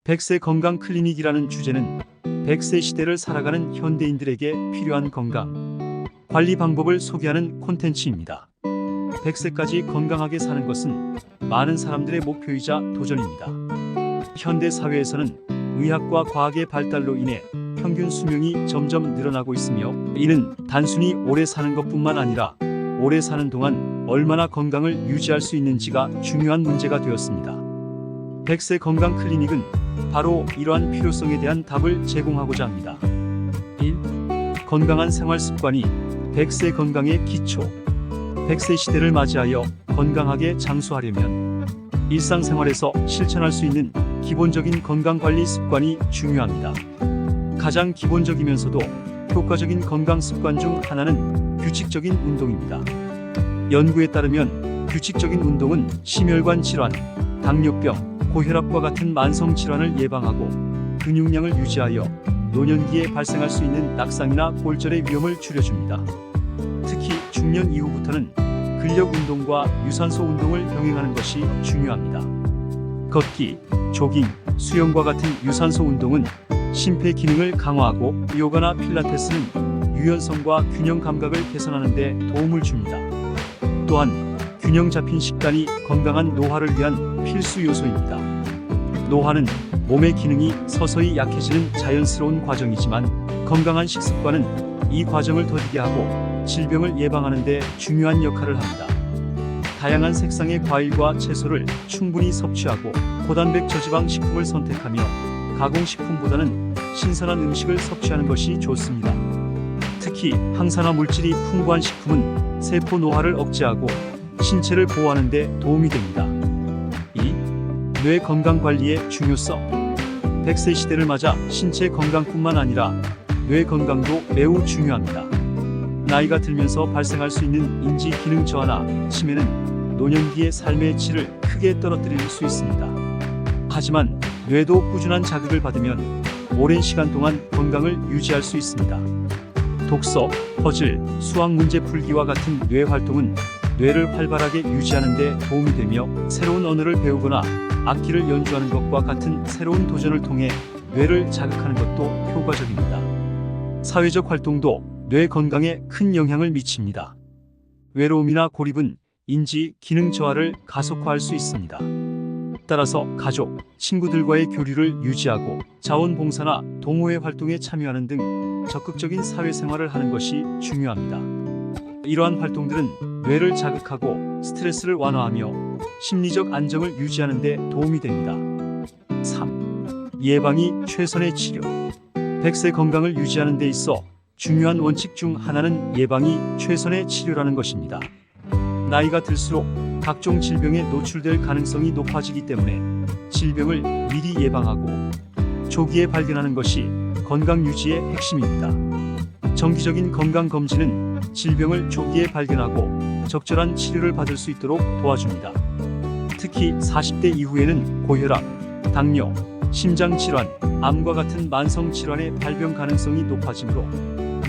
100세 건강 클리닉이라는 주제는 100세 시대를 살아가는 현대인들에게 필요한 건강 관리 방법을 소개하는 콘텐츠입니다. 100세까지 건강하게 사는 것은 많은 사람들의 목표이자 도전입니다. 현대 사회에서는 의학과 과학의 발달로 인해 평균 수명이 점점 늘어나고 있으며, 이는 단순히 오래 사는 것뿐만 아니라 오래 사는 동안 얼마나 건강을 유지할 수 있는지가 중요한 문제가 되었습니다. 100세 건강 클리닉은 바로 이러한 필요성에 대한 답을 제공하고자 합니다. 1. 건강한 생활 습관이 100세 건강의 기초. 100세 시대를 맞이하여 건강하게 장수하려면 일상생활에서 실천할 수 있는 기본적인 건강관리 습관이 중요합니다. 가장 기본적이면서도 효과적인 건강 습관 중 하나는 규칙적인 운동입니다. 연구에 따르면 규칙적인 운동은 심혈관 질환, 당뇨병, 고혈압과 같은 만성 질환을 예방하고 근육량을 유지하여 노년기에 발생할 수 있는 낙상이나 골절의 위험을 줄여줍니다. 특히 중년 이후부터는 근력 운동과 유산소 운동을 병행하는 것이 중요합니다. 걷기, 조깅, 수영과 같은 유산소 운동은 심폐 기능을 강화하고, 요가나 필라테스는 유연성과 균형 감각을 개선하는 데 도움을 줍니다. 또한 균형 잡힌 식단이 건강한 노화를 위한 필수 요소입니다. 노화는 몸의 기능이 서서히 약해지는 자연스러운 과정이지만, 건강한 식습관은 이 과정을 더디게 하고 질병을 예방하는 데 중요한 역할을 합니다. 다양한 색상의 과일과 채소를 충분히 섭취하고 고단백 저지방 식품을 선택하며 가공식품보다는 신선한 음식을 섭취하는 것이 좋습니다. 특히 항산화 물질이 풍부한 식품은 세포 노화를 억제하고 신체를 보호하는 데 도움이 됩니다. 2. 뇌 건강 관리의 중요성. 100세 시대를 맞아 신체 건강뿐만 아니라 뇌 건강도 매우 중요합니다. 나이가 들면서 발생할 수 있는 인지 기능 저하나 치매는 노년기의 삶의 질을 크게 떨어뜨릴 수 있습니다. 하지만 뇌도 꾸준한 자극을 받으면 오랜 시간 동안 건강을 유지할 수 있습니다. 독서, 퍼즐, 수학 문제 풀기와 같은 뇌 활동은 뇌를 활발하게 유지하는 데 도움이 되며, 새로운 언어를 배우거나 악기를 연주하는 것과 같은 새로운 도전을 통해 뇌를 자극하는 것도 효과적입니다. 사회적 활동도 뇌 건강에 큰 영향을 미칩니다. 외로움이나 고립은 인지 기능 저하를 가속화할 수 있습니다. 따라서 가족, 친구들과의 교류를 유지하고 자원봉사나 동호회 활동에 참여하는 등 적극적인 사회생활을 하는 것이 중요합니다. 이러한 활동들은 뇌를 자극하고 스트레스를 완화하며 심리적 안정을 유지하는 데 도움이 됩니다. 3. 예방이 최선의 치료. 100세 건강을 유지하는 데 있어 중요한 원칙 중 하나는 예방이 최선의 치료라는 것입니다. 나이가 들수록 각종 질병에 노출될 가능성이 높아지기 때문에 질병을 미리 예방하고 조기에 발견하는 것이 건강 유지의 핵심입니다. 정기적인 건강검진은 질병을 조기에 발견하고 적절한 치료를 받을 수 있도록 도와줍니다. 특히 40대 이후에는 고혈압, 당뇨, 심장질환, 암과 같은 만성질환의 발병 가능성이 높아지므로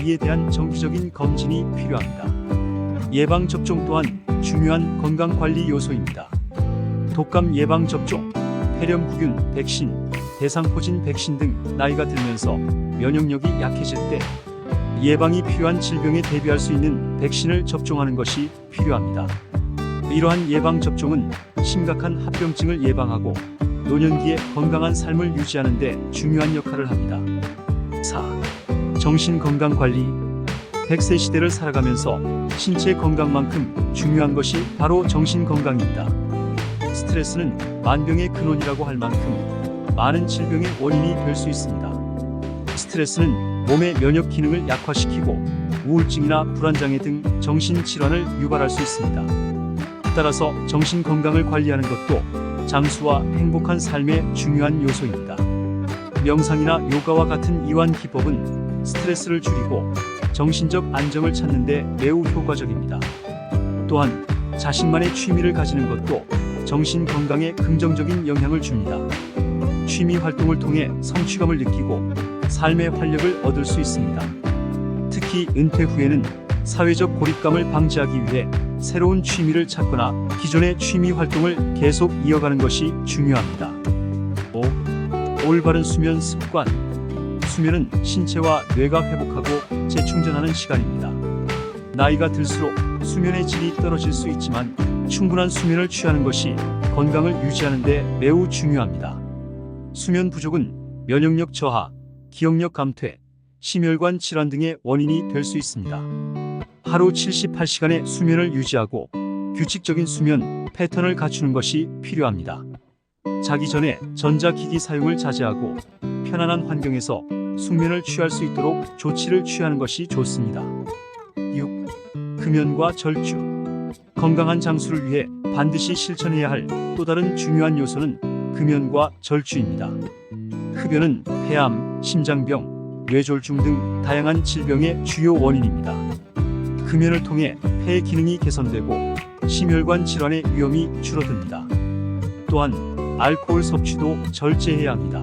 이에 대한 정기적인 검진이 필요합니다. 예방접종 또한 중요한 건강관리 요소입니다. 독감 예방접종, 폐렴구균 백신, 대상포진 백신 등 나이가 들면서 면역력이 약해질 때 예방이 필요한 질병에 대비할 수 있는 백신을 접종하는 것이 필요합니다. 이러한 예방접종은 심각한 합병증을 예방하고 노년기에 건강한 삶을 유지하는 데 중요한 역할을 합니다. 4. 정신건강관리. 100세 시대를 살아가면서 신체 건강만큼 중요한 것이 바로 정신건강입니다. 스트레스는 만병의 근원이라고 할 만큼 많은 질병의 원인이 될 수 있습니다. 스트레스는 몸의 면역 기능을 약화시키고 우울증이나 불안장애 등 정신질환을 유발할 수 있습니다. 따라서 정신건강을 관리하는 것도 장수와 행복한 삶의 중요한 요소입니다. 명상이나 요가와 같은 이완 기법은 스트레스를 줄이고 정신적 안정을 찾는 데 매우 효과적입니다. 또한 자신만의 취미를 가지는 것도 정신 건강에 긍정적인 영향을 줍니다. 취미 활동을 통해 성취감을 느끼고 삶의 활력을 얻을 수 있습니다. 특히 은퇴 후에는 사회적 고립감을 방지하기 위해 새로운 취미를 찾거나 기존의 취미 활동을 계속 이어가는 것이 중요합니다. 5. 올바른 수면 습관. 수면은 신체와 뇌가 회복하고 재충전하는 시간입니다. 나이가 들수록 수면의 질이 떨어질 수 있지만 충분한 수면을 취하는 것이 건강을 유지하는 데 매우 중요합니다. 수면 부족은 면역력 저하, 기억력 감퇴, 심혈관 질환 등의 원인이 될 수 있습니다. 하루 78시간의 수면을 유지하고 규칙적인 수면 패턴을 갖추는 것이 필요합니다. 자기 전에 전자기기 사용을 자제하고 편안한 환경에서 숙면을 취할 수 있도록 조치를 취하는 것이 좋습니다. 6. 금연과 절주. 건강한 장수를 위해 반드시 실천해야 할 또 다른 중요한 요소는 금연과 절주입니다. 흡연은 폐암, 심장병, 뇌졸중 등 다양한 질병의 주요 원인입니다. 금연을 통해 폐 기능이 개선되고 심혈관 질환의 위험이 줄어듭니다. 또한 알코올 섭취도 절제해야 합니다.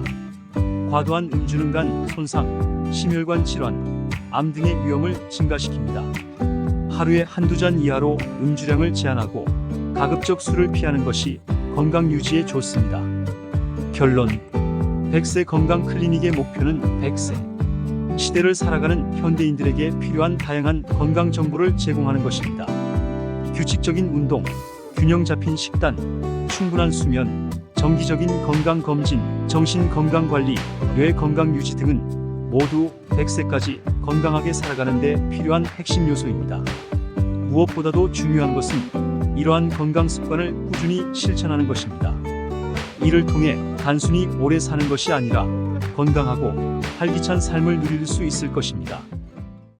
과도한 음주는 간 손상, 심혈관 질환, 암 등의 위험을 증가시킵니다. 하루에 한두 잔 이하로 음주량을 제한하고 가급적 술을 피하는 것이 건강 유지에 좋습니다. 결론. 100세 건강 클리닉의 목표는 100세 시대를 살아가는 현대인들에게 필요한 다양한 건강 정보를 제공하는 것입니다. 규칙적인 운동, 균형 잡힌 식단, 충분한 수면, 정기적인 건강 검진, 정신 건강 관리, 뇌 건강 유지 등은 모두 100세까지 건강하게 살아가는 데 필요한 핵심 요소입니다. 무엇보다도 중요한 것은 이러한 건강 습관을 꾸준히 실천하는 것입니다. 이를 통해 단순히 오래 사는 것이 아니라 건강하고 활기찬 삶을 누릴 수 있을 것입니다.